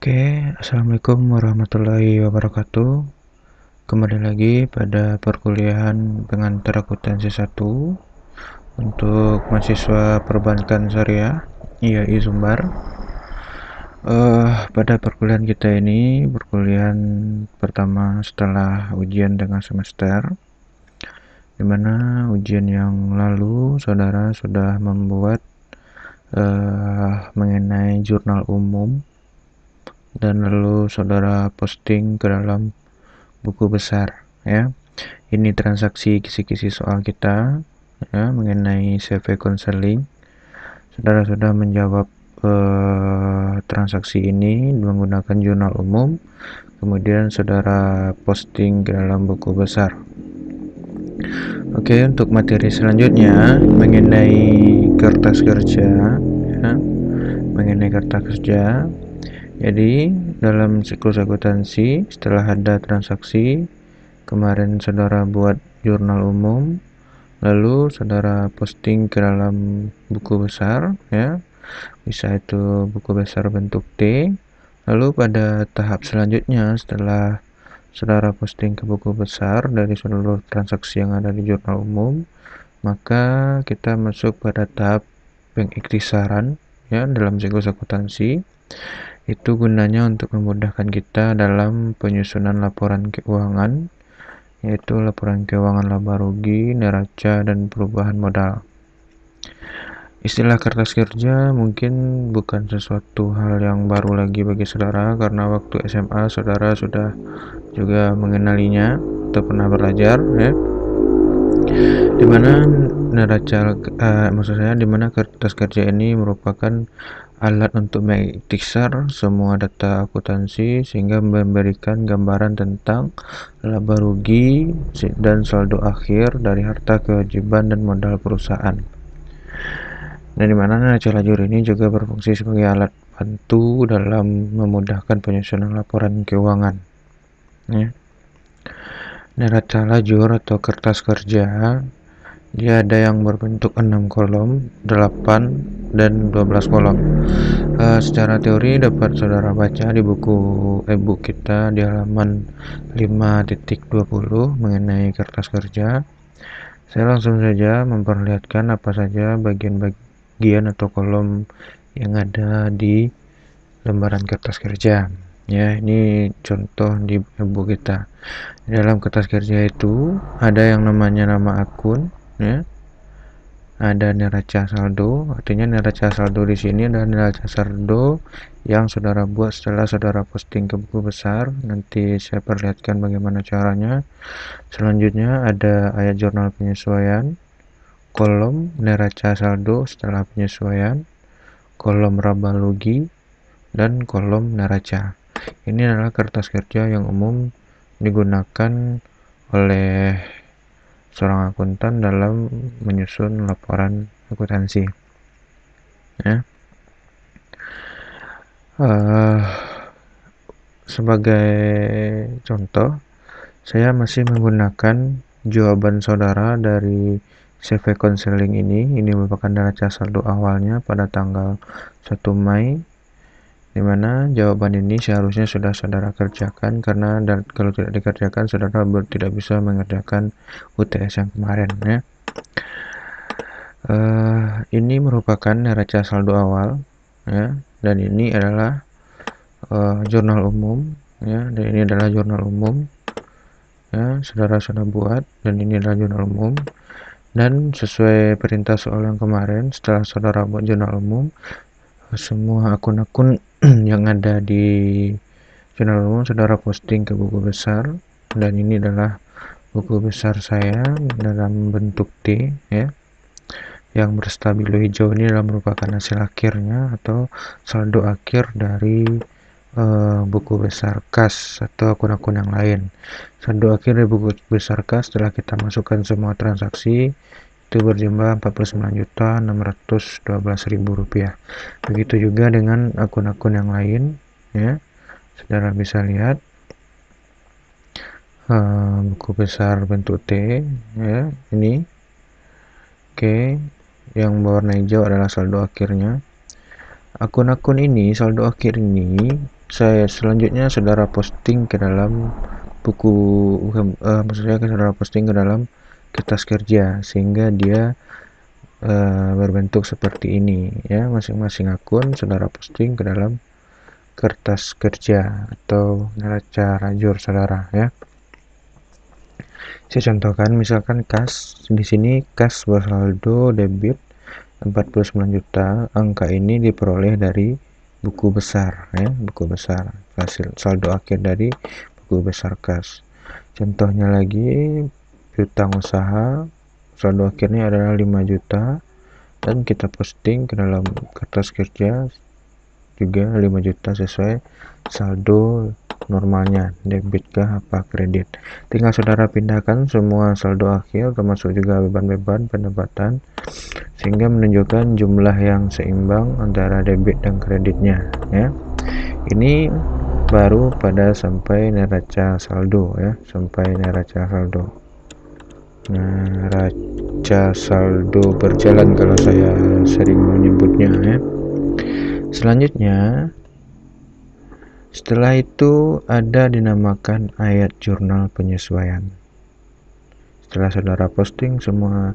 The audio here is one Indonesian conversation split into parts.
Oke, Assalamualaikum warahmatullahi wabarakatuh. Kembali lagi pada perkuliahan pengantar akuntansi 1 untuk mahasiswa perbankan syariah IAI Sumbar. Pada perkuliahan kita ini, perkuliahan pertama setelah ujian tengah semester, dimana ujian yang lalu saudara sudah membuat mengenai jurnal umum, dan lalu saudara posting ke dalam buku besar, ya. Ini transaksi kisi-kisi soal kita, ya, mengenai CV counseling. Saudara sudah menjawab transaksi ini menggunakan jurnal umum, kemudian saudara posting ke dalam buku besar. Oke, untuk materi selanjutnya mengenai kertas kerja, ya, mengenai kertas kerja. Jadi dalam siklus akuntansi, setelah ada transaksi, kemarin saudara buat jurnal umum, lalu saudara posting ke dalam buku besar, ya, bisa itu buku besar bentuk T. Lalu pada tahap selanjutnya, setelah saudara posting ke buku besar dari seluruh transaksi yang ada di jurnal umum, maka kita masuk pada tahap pengiktisaran, ya, dalam siklus akuntansi. Itu gunanya untuk memudahkan kita dalam penyusunan laporan keuangan, yaitu laporan keuangan laba rugi, neraca, dan perubahan modal. Istilah kertas kerja mungkin bukan sesuatu hal yang baru lagi bagi saudara, karena waktu SMA saudara sudah juga mengenalinya atau pernah belajar, ya. Dimana dimana kertas kerja ini merupakan alat untuk mengiktisar semua data akuntansi sehingga memberikan gambaran tentang laba rugi dan saldo akhir dari harta kewajiban dan modal perusahaan. Dan dimana neraca lajur ini juga berfungsi sebagai alat bantu dalam memudahkan penyusunan laporan keuangan, ya. Neraca lajur atau kertas kerja, dia ada yang berbentuk 6 kolom, 8, dan 12 kolom. Secara teori dapat saudara baca di buku e-book kita di halaman 5.20 mengenai kertas kerja. Saya langsung saja memperlihatkan apa saja bagian-bagian atau kolom yang ada di lembaran kertas kerja. Ya, ini contoh di e-book kita. Di dalam kertas kerja itu ada yang namanya nama akun, ya. Ada neraca saldo, artinya neraca saldo di sini adalah neraca saldo yang saudara buat setelah saudara posting ke buku besar. Nanti saya perlihatkan bagaimana caranya. Selanjutnya ada ayat jurnal penyesuaian, kolom neraca saldo setelah penyesuaian, kolom laba rugi, dan kolom neraca. Ini adalah kertas kerja yang umum digunakan oleh seorang akuntan dalam menyusun laporan akuntansi, ya. Sebagai contoh, saya masih menggunakan jawaban saudara dari CV counseling ini. Ini merupakan neraca saldo awalnya pada tanggal 1 Mei, dimana jawaban ini seharusnya sudah saudara kerjakan, karena kalau tidak dikerjakan saudara tidak bisa mengerjakan UTS yang kemarin, ya. Ini merupakan neraca saldo awal, ya, dan ini adalah jurnal umum, ya, dan ini adalah jurnal umum, ya, saudara sudah buat, dan ini adalah jurnal umum. Dan sesuai perintah soal yang kemarin, setelah saudara buat jurnal umum, semua akun-akun yang ada di jurnal umum saudara posting ke buku besar, dan ini adalah buku besar saya dalam bentuk T, ya. Yang berstabilo hijau ini adalah merupakan hasil akhirnya atau saldo akhir dari buku besar kas atau akun-akun yang lain. Saldo akhir dari buku besar kas setelah kita masukkan semua transaksi itu berjumlah Rp49.612.000. Begitu juga dengan akun-akun yang lain, ya. Saudara bisa lihat buku besar bentuk T, ya, ini. Oke, yang berwarna hijau adalah saldo akhirnya. Akun-akun ini, saldo akhir ini selanjutnya saudara posting ke dalam buku, maksudnya saudara posting ke dalam kertas kerja sehingga dia berbentuk seperti ini ya. Masing-masing akun saudara posting ke dalam kertas kerja atau neraca rajur saudara ya. Saya contohkan misalkan kas, di sini kas bersaldo debit 49 juta. Angka ini diperoleh dari buku besar ya, buku besar, hasil saldo akhir dari buku besar kas. Contohnya lagi piutang usaha, saldo akhirnya adalah 5 juta dan kita posting ke dalam kertas kerja juga 5 juta sesuai saldo normalnya, debit kah apa kredit. Tinggal saudara pindahkan semua saldo akhir termasuk juga beban-beban pendapatan sehingga menunjukkan jumlah yang seimbang antara debit dan kreditnya ya. Ini baru pada sampai neraca saldo ya, sampai neraca saldo. Neraca saldo berjalan kalau saya sering menyebutnya ya. Selanjutnya, setelah itu ada dinamakan ayat jurnal penyesuaian. Setelah saudara posting semua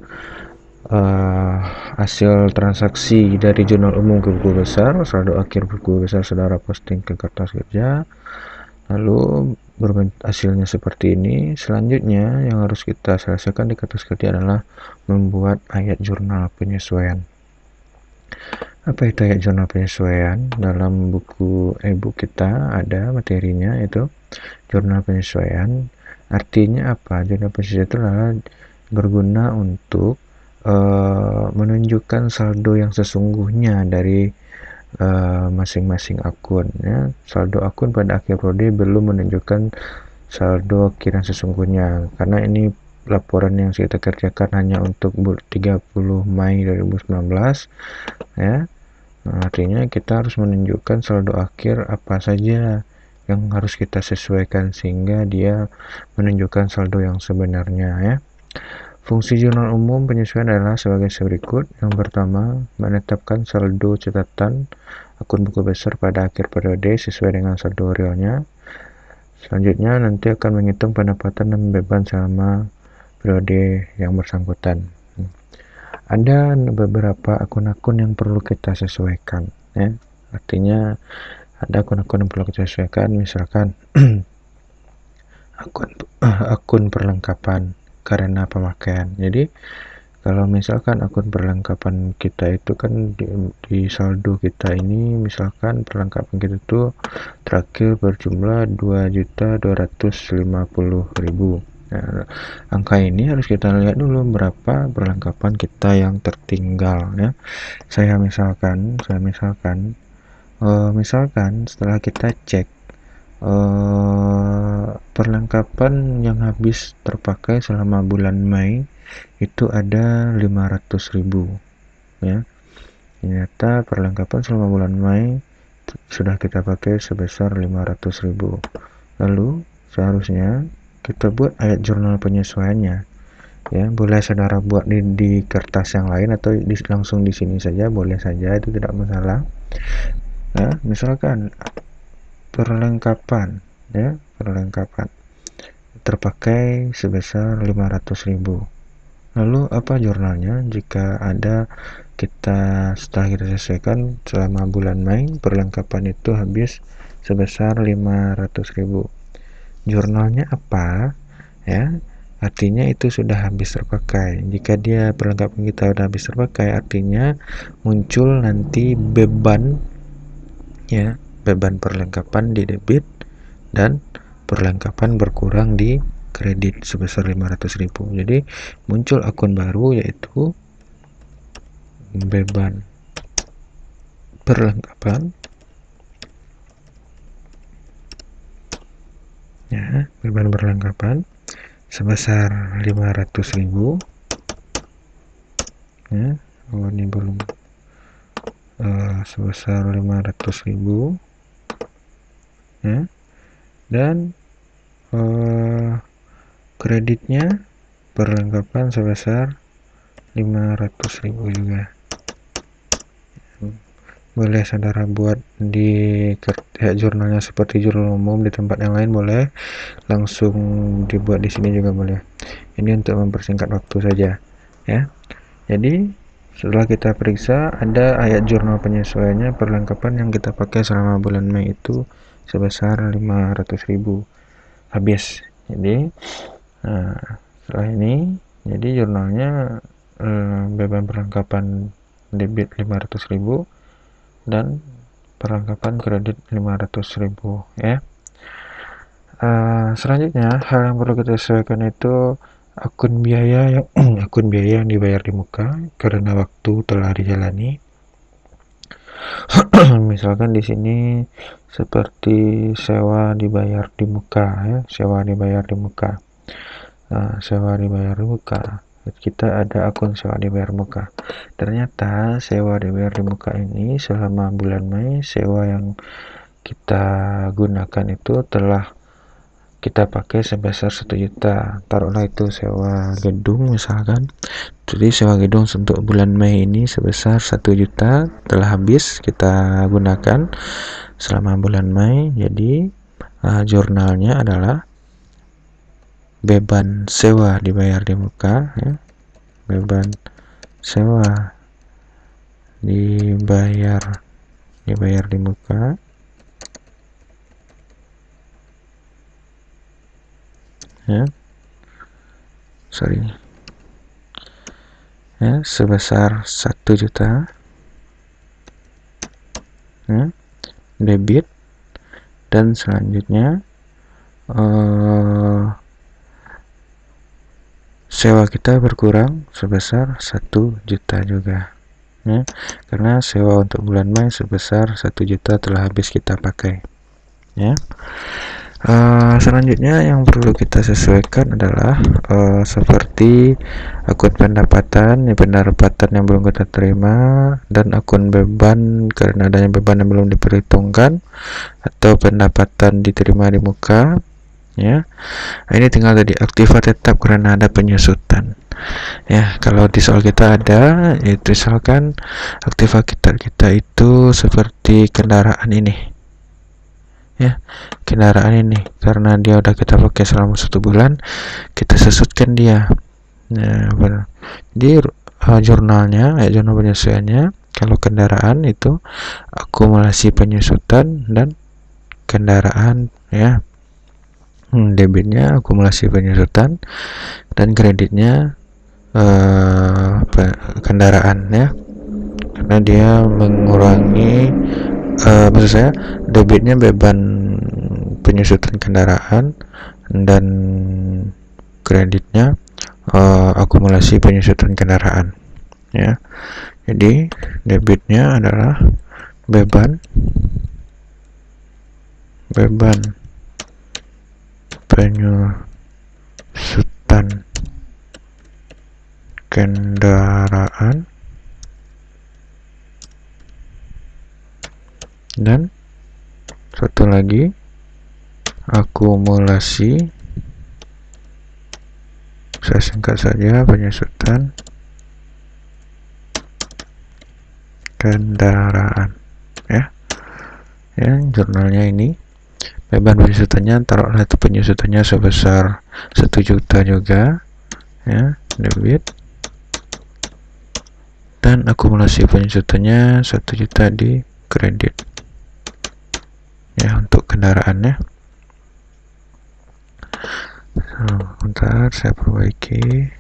hasil transaksi dari jurnal umum ke buku besar, saldo akhir buku besar saudara posting ke kertas kerja, lalu hasilnya seperti ini. Selanjutnya yang harus kita selesaikan di kertas kerja adalah membuat ayat jurnal penyesuaian. Apa itu ayat jurnal penyesuaian? Dalam buku e-book kita ada materinya, yaitu jurnal penyesuaian. Artinya apa? Jurnal penyesuaian itu adalah berguna untuk menunjukkan saldo yang sesungguhnya dari masing-masing akun ya. Saldo akun pada akhir periode belum menunjukkan saldo akhir yang sesungguhnya karena ini laporan yang kita kerjakan hanya untuk 30 Mei 2019 ya. Artinya kita harus menunjukkan saldo akhir apa saja yang harus kita sesuaikan sehingga dia menunjukkan saldo yang sebenarnya ya. Fungsi jurnal umum penyesuaian adalah sebagai berikut. Yang pertama, menetapkan saldo catatan akun buku besar pada akhir periode sesuai dengan saldo realnya. Selanjutnya, nanti akan menghitung pendapatan dan beban selama periode yang bersangkutan. Ada beberapa akun-akun yang perlu kita sesuaikan ya. Artinya ada akun-akun yang perlu kita sesuaikan, misalkan akun perlengkapan karena pemakaian. Jadi kalau misalkan akun perlengkapan kita itu kan di saldo kita ini, misalkan perlengkapan kita itu terakhir berjumlah 2.250.000. Nah, angka ini harus kita lihat dulu berapa perlengkapan kita yang tertinggal ya. Misalkan setelah kita cek perlengkapan yang habis terpakai selama bulan Mei itu ada 500.000 ya. Ternyata perlengkapan selama bulan Mei sudah kita pakai sebesar 500.000. Lalu seharusnya kita buat ayat jurnal penyesuaiannya ya. Boleh saudara buat di kertas yang lain atau langsung di sini saja, boleh saja, itu tidak masalah ya. Misalkan perlengkapan terpakai sebesar 500.000. Lalu apa jurnalnya? Jika ada setelah kita selesaikan selama bulan Mei perlengkapan itu habis sebesar 500.000. Jurnalnya apa ya? Artinya itu sudah habis terpakai. Jika perlengkapan kita sudah habis terpakai, artinya muncul nanti beban ya, beban perlengkapan di debit dan perlengkapan berkurang di kredit sebesar 500.000. Jadi muncul akun baru yaitu beban perlengkapan ya, beban perlengkapan sebesar 500.000 ya. Ini belum sebesar 500.000 ya. Dan kreditnya perlengkapan sebesar 500.000 juga. boleh saudara buat di jurnalnya seperti jurnal umum di tempat yang lain, boleh langsung dibuat di sini juga boleh. Ini untuk mempersingkat waktu saja ya. Jadi setelah kita periksa, ada ayat jurnal penyesuaiannya, perlengkapan yang kita pakai selama bulan Mei itu sebesar 500.000 habis. Jadi setelah ini, jadi jurnalnya beban perlengkapan debit 500.000 dan perlengkapan kredit 500.000 ya. Selanjutnya, hal yang perlu kita sesuaikan itu akun biaya yang akun biaya yang dibayar di muka karena waktu telah dijalani. Misalkan di sini seperti sewa dibayar di muka ya, sewa dibayar di muka. Sewa dibayar di muka. Kita ada akun sewa dibayar muka. Ternyata sewa dibayar di muka ini selama bulan Mei, sewa yang kita gunakan itu telah kita pakai sebesar 1 juta. Taruhlah itu sewa gedung misalkan. Jadi sewa gedung untuk bulan Mei ini sebesar 1 juta telah habis kita gunakan selama bulan Mei. Jadi jurnalnya adalah beban sewa dibayar di muka ya. Beban sewa dibayar di muka ya, ya, sebesar 1 juta ya, debit, dan selanjutnya sewa kita berkurang sebesar 1 juta juga ya, karena sewa untuk bulan Mei sebesar 1 juta telah habis kita pakai ya. Selanjutnya yang perlu kita sesuaikan adalah seperti akun pendapatan yang belum kita terima, dan akun beban karena adanya beban yang belum diperhitungkan, atau pendapatan diterima di muka ya. Ini tinggal jadi aktiva tetap karena ada penyusutan ya. Kalau di soal kita ada, itu misalkan aktiva kita itu seperti kendaraan ini ya, kendaraan ini karena dia udah kita pakai selama 1 bulan, kita susutkan dia ya, benar. Di jurnalnya, jurnal penyesuaiannya, kalau kendaraan itu akumulasi penyusutan dan kendaraan ya. Debitnya akumulasi penyusutan dan kreditnya kendaraan ya, karena dia mengurangi maksud saya debitnya beban penyusutan kendaraan dan kreditnya akumulasi penyusutan kendaraan ya. Jadi debitnya adalah beban penyusutan kendaraan, dan satu lagi akumulasi, saya singkat saja, penyusutan kendaraan ya. Jurnalnya ini beban penyusutannya, taruhlah itu penyusutannya sebesar 1 juta juga ya, debit, dan akumulasi penyusutannya 1 juta di kredit ya, untuk kendaraannya. Bentar, saya perbaiki.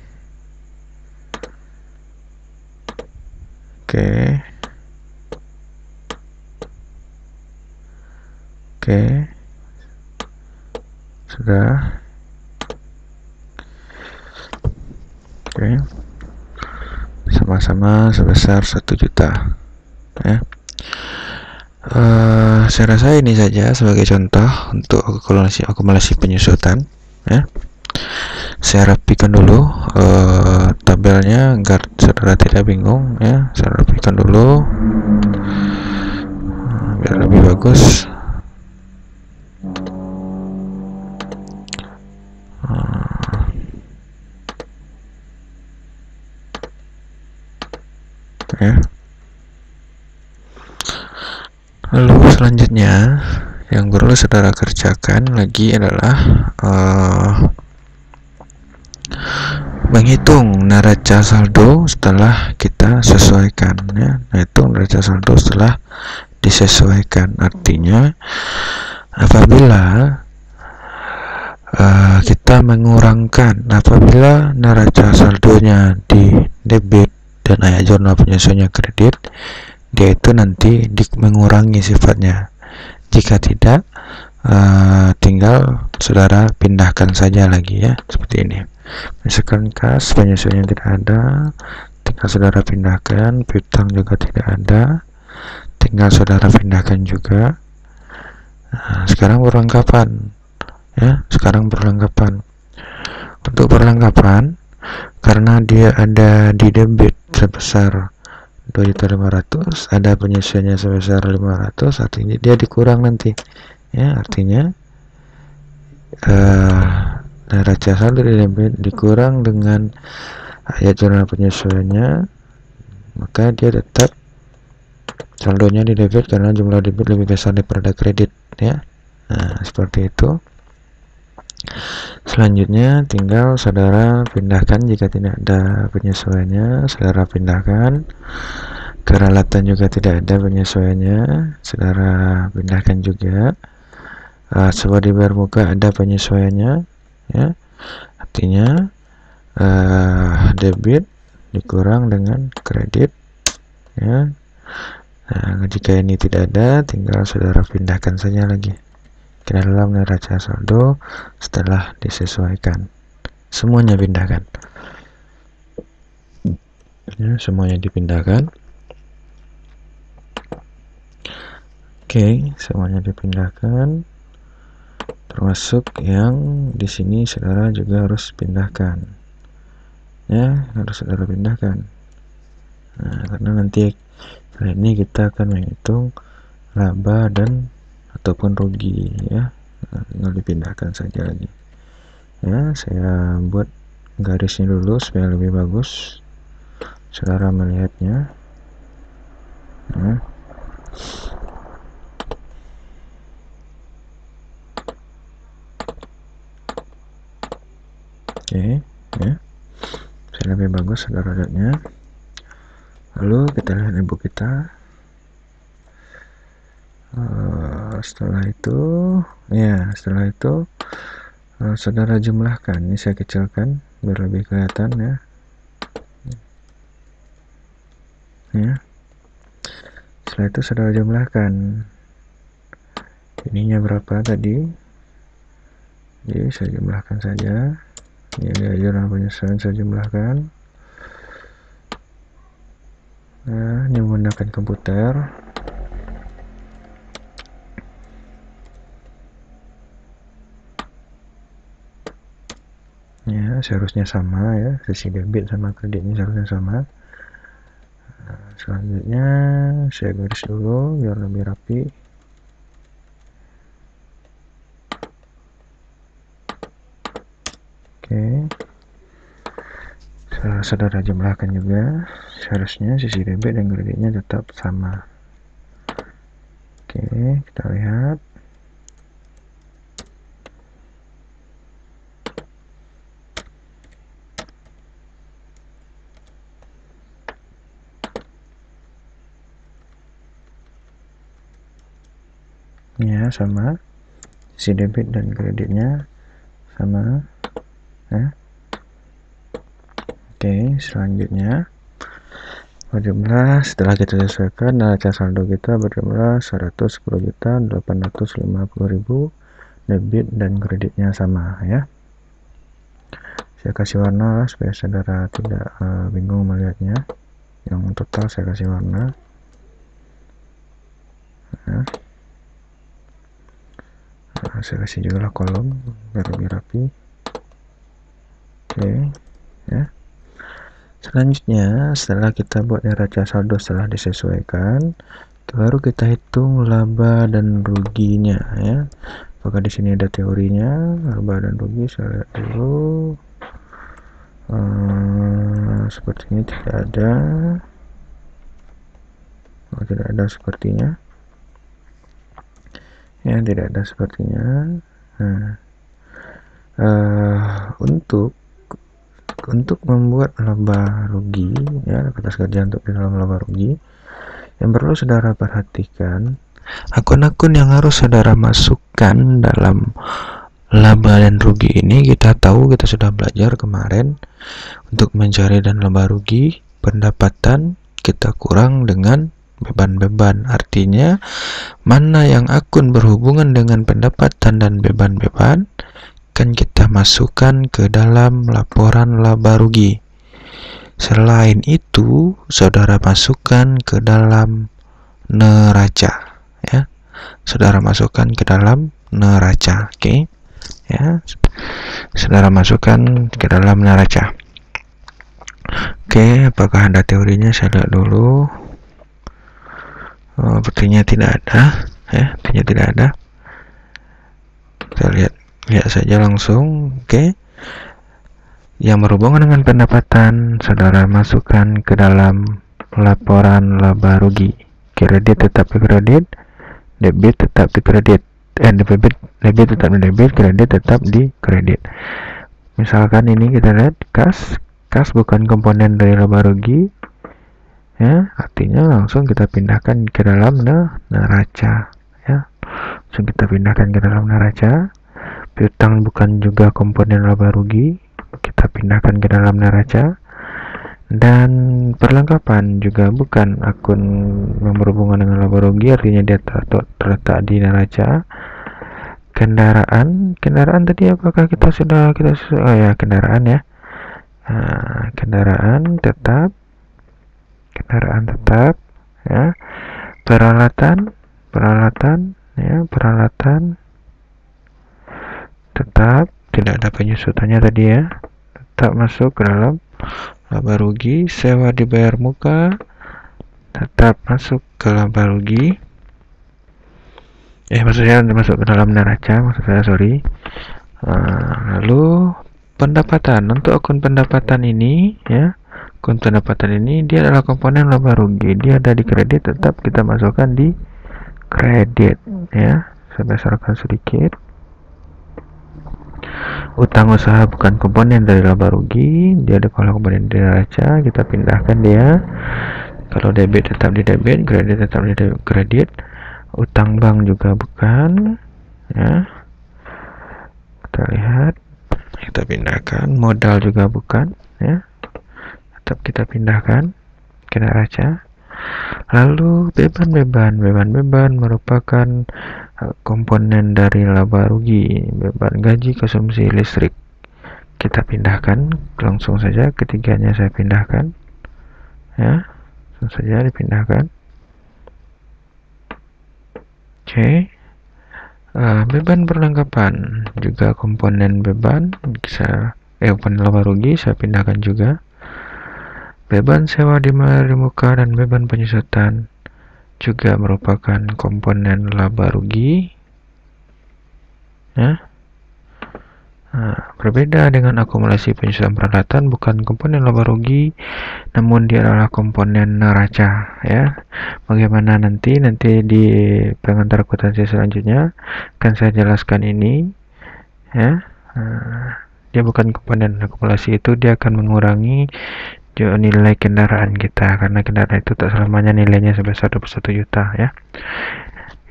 Oke, sudah. Oke, sama-sama sebesar 1 juta ya. Saya rasa ini saja sebagai contoh untuk akumulasi penyusutan ya. Saya rapikan dulu tabelnya agar saudara tidak bingung ya. Saya rapikan dulu biar lebih bagus. Ya. Lalu selanjutnya yang perlu saudara kerjakan lagi adalah menghitung neraca saldo setelah kita sesuaikan, ya. Menghitung neraca saldo setelah disesuaikan, artinya apabila kita mengurangkan, apabila neraca saldonya di debit dan ayat jurnal penyesuaiannya kredit, dia itu nanti mengurangi sifatnya. Jika tidak, tinggal saudara pindahkan saja lagi, ya, seperti ini. Misalkan kas penyesuaiannya tidak ada, tinggal saudara pindahkan. Piutang juga tidak ada, tinggal saudara pindahkan juga. Sekarang perlengkapan, ya. Sekarang perlengkapan. Untuk perlengkapan, karena dia ada di debit sebesar 2.500.000, ada penyesuaiannya sebesar 500, artinya dia dikurang nanti, ya. Artinya neraca saldo di debit dikurang dengan ayat jurnal penyesuaiannya, maka dia tetap saldonya di debit karena jumlah debit lebih besar daripada kredit, ya. Nah, seperti itu. Selanjutnya tinggal saudara pindahkan. Jika tidak ada penyesuaiannya, saudara pindahkan. Keralatan juga tidak ada penyesuaiannya, saudara pindahkan juga. Sebuah dibayar muka ada penyesuaiannya, ya. Artinya debit dikurang dengan kredit, ya. Nah, jika ini tidak ada, tinggal saudara pindahkan saja lagi ke dalam neraca saldo setelah disesuaikan. Semuanya pindahkan, ya, semuanya dipindahkan. Oke, semuanya dipindahkan, termasuk yang di sini saudara juga harus pindahkan, ya, harus saudara pindahkan. Nah, karena nanti kali ini kita akan menghitung laba dan ataupun rugi, ya. Nah, tinggal dipindahkan saja lagi, ya. Saya buat garisnya dulu supaya lebih bagus saudara melihatnya, ya. Oke, ya, saya lebih bagus saudara lihatnya. Lalu kita lihat ibu kita. Setelah itu, ya, setelah itu saudara jumlahkan. Ini saya kecilkan biar lebih kelihatan, ya. Ya. Setelah itu saudara jumlahkan. Ininya berapa tadi? Jadi saya jumlahkan saja. Ini aja penyesuaian, saya jumlahkan. Nah, ini menggunakan komputer. Ya, seharusnya sama, ya. Sisi debit sama kreditnya seharusnya sama. Nah, selanjutnya saya garis dulu biar lebih rapi. Oke, saudara jumlahkan juga. Seharusnya sisi debit dan kreditnya tetap sama. Oke, kita lihat. Ya, sama. Sisi debit dan kreditnya sama, ya. Oke, selanjutnya berjumlah, setelah kita sesuaikan, neraca saldo kita berjumlah 110.850.000, debit dan kreditnya sama, ya. Saya kasih warna supaya saudara tidak bingung melihatnya. Yang total saya kasih warna, ya. Saya kasih juga lah kolom biar lebih rapi. Oke, ya. Selanjutnya, setelah kita buat neraca saldo setelah disesuaikan, baru kita hitung laba dan ruginya, ya. Apakah di sini ada teorinya laba dan rugi? Saya lihat dulu. Seperti ini tidak ada. Tidak ada sepertinya. ya, tidak ada sepertinya. Nah, untuk membuat laba rugi, ya, kertas kerja untuk di dalam laba rugi, yang perlu saudara perhatikan akun-akun yang harus saudara masukkan dalam laba dan rugi ini. Kita tahu, kita sudah belajar kemarin untuk mencari dan laba rugi pendapatan kita kurang dengan beban-beban. Artinya mana yang akun berhubungan dengan pendapatan dan beban-beban kan kita masukkan ke dalam laporan laba rugi. Selain itu, saudara masukkan ke dalam neraca, ya. Saudara masukkan ke dalam neraca, oke? Ya. Saudara masukkan ke dalam neraca. Oke, apakah ada teorinya? Saya lihat dulu. Sepertinya tidak ada, ya. Sepertinya tidak ada. Kita lihat saja langsung. Oke. Yang berhubungan dengan pendapatan, saudara masukkan ke dalam laporan laba rugi. Kredit tetap di kredit, debit tetap di kredit, debit tetap di debit, kredit tetap di kredit. Misalkan ini kita lihat kas bukan komponen dari laba rugi, ya, artinya langsung kita pindahkan ke dalam neraca, ya. Langsung kita pindahkan ke dalam neraca. Piutang bukan juga komponen laba rugi, kita pindahkan ke dalam neraca. Dan perlengkapan juga bukan akun yang berhubungan dengan laba rugi, artinya dia terletak di neraca. Kendaraan tadi apakah kita sudah oh ya, kendaraan, ya. Kendaraan tetap, ya. Peralatan, ya, peralatan tetap, tidak ada penyusutannya tadi, ya, tetap masuk ke dalam laba rugi. Sewa dibayar muka tetap masuk ke laba rugi, maksudnya masuk ke dalam neraca, maksud saya, sorry. Lalu pendapatan, untuk akun pendapatan ini, ya, akun pendapatan ini dia adalah komponen laba rugi, dia ada di kredit, tetap kita masukkan di kredit, ya. Saya besarkan sedikit. Utang usaha bukan komponen dari laba rugi, dia ada komponen di neraca, kita pindahkan dia. Kalau debit tetap di debit, kredit tetap di kredit. Utang bank juga bukan, ya. Kita lihat, kita pindahkan. Modal juga bukan, ya, tetap kita pindahkan ke neraca. Lalu beban merupakan komponen dari laba rugi. Beban gaji, konsumsi listrik kita pindahkan, langsung saja ketiganya saya pindahkan, ya, langsung saja dipindahkan. Oke. Beban perlengkapan juga komponen beban, bisa komponen laba rugi saya pindahkan juga. Beban sewa di muka dan beban penyusutan juga merupakan komponen laba rugi, ya. Berbeda dengan akumulasi penyusutan peralatan, bukan komponen laba rugi, namun dia adalah komponen neraca, ya. Bagaimana nanti di pengantar akuntansi selanjutnya akan saya jelaskan ini, ya. Dia bukan komponen akumulasi, itu dia akan mengurangi nilai kendaraan kita, karena kendaraan itu tak selamanya nilainya sebesar 21 juta, ya.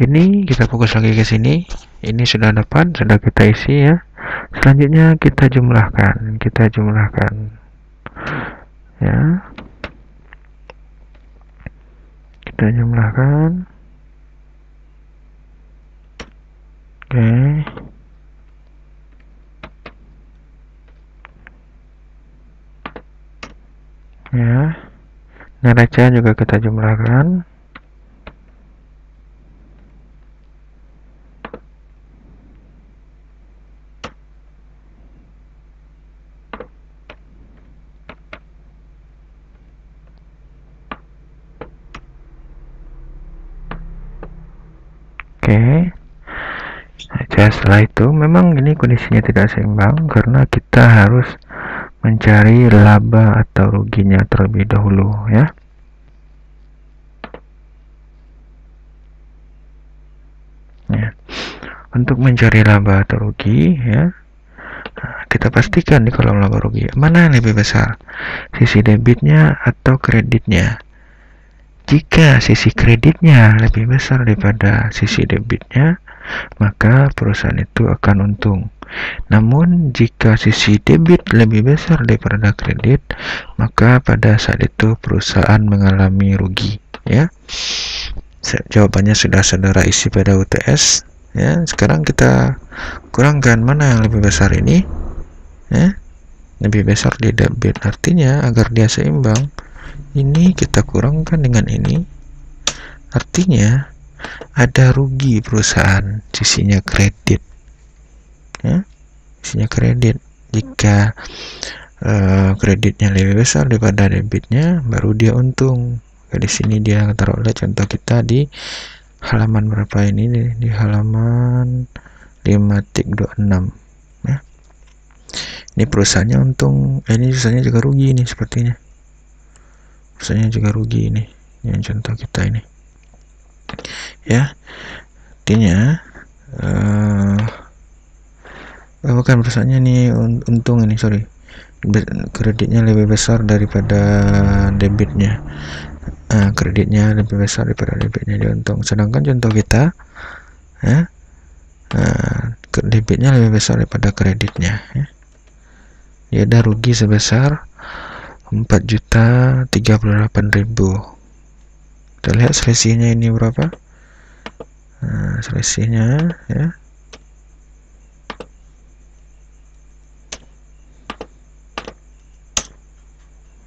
Ini kita fokus lagi ke sini. Ini sudah dapat, sudah kita isi, ya. Selanjutnya kita jumlahkan, ya. Kita jumlahkan. Oke. Ya, neraca juga kita jumlahkan. Oke. Nah, setelah itu memang ini kondisinya tidak seimbang karena kita harus mencari laba atau ruginya terlebih dahulu, ya. Ya. Untuk mencari laba atau rugi, ya, kita pastikan di kolom laba rugi mana yang lebih besar, sisi debitnya atau kreditnya. Jika sisi kreditnya lebih besar daripada sisi debitnya, maka perusahaan itu akan untung. Namun jika sisi debit lebih besar daripada kredit, maka pada saat itu perusahaan mengalami rugi, ya. Jawabannya sudah saudara isi pada UTS, ya. Sekarang kita kurangkan mana yang lebih besar ini, ya. Lebih besar di debit, artinya agar dia seimbang, ini kita kurangkan dengan ini, artinya ada rugi perusahaan, sisinya kredit, ya. Sisinya kredit. Jika kreditnya lebih besar daripada debitnya, baru dia untung. Di sini dia taruhlah contoh kita di halaman berapa ini, di halaman 5.26, ya. Ini perusahaannya untung, ini perusahaannya juga rugi ini, sepertinya perusahaannya juga rugi ini, yang contoh kita ini, ya. Artinya bukan perusahaannya ini untung ini, sorry, kreditnya lebih besar daripada debitnya. Kreditnya lebih besar daripada debitnya, dia untung. Sedangkan contoh kita, ya, debitnya lebih besar daripada kreditnya, ya. Dia ada rugi sebesar 4.038.000. Kita lihat selisihnya ini berapa. Selisihnya, ya,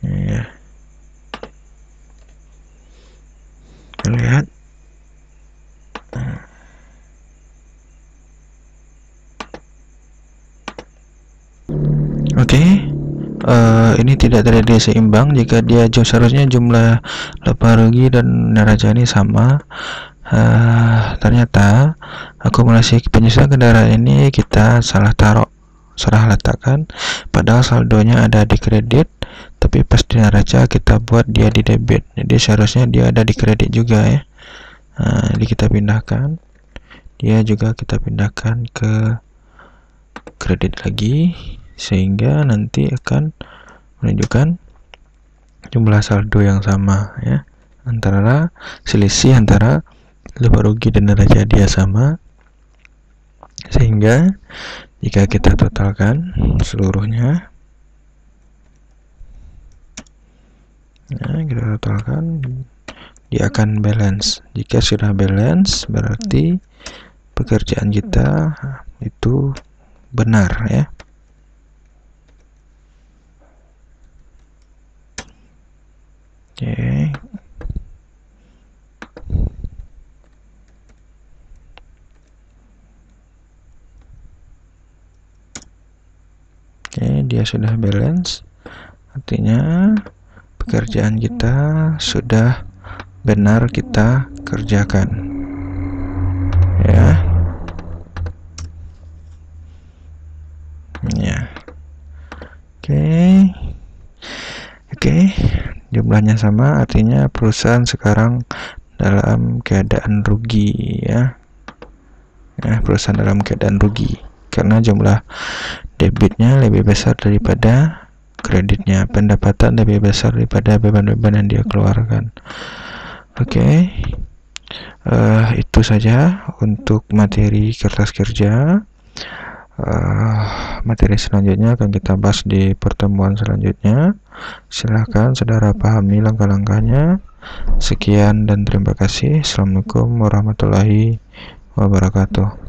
ya, kita lihat. Oke, ini tidak terjadi seimbang jika dia seharusnya jumlah laba rugi dan neraca ini sama. Ternyata akumulasi penyusunan kendaraan ini kita salah letakkan, padahal saldonya ada di kredit, tapi pas di neraca kita buat dia di debit, jadi seharusnya dia ada di kredit juga, ya. Jadi kita pindahkan, dia juga kita pindahkan ke kredit lagi, sehingga nanti akan menunjukkan jumlah saldo yang sama, ya, antara selisih antara laba rugi dan neraca dia sama, sehingga jika kita totalkan seluruhnya, ya, kita totalkan, dia akan balance. Jika sudah balance, berarti pekerjaan kita itu benar, ya. Oke. Oke, dia sudah balance, artinya pekerjaan kita sudah benar kita kerjakan, ya. Ya. Oke, jumlahnya sama, artinya perusahaan sekarang dalam keadaan rugi, ya. Perusahaan dalam keadaan rugi karena jumlah debitnya lebih besar daripada kreditnya, pendapatan lebih besar daripada beban-beban yang dia keluarkan. Oke, itu saja untuk materi kertas kerja. Materi selanjutnya akan kita bahas di pertemuan selanjutnya. Silahkan saudara pahami langkah-langkahnya. Sekian dan terima kasih. Assalamualaikum warahmatullahi wabarakatuh.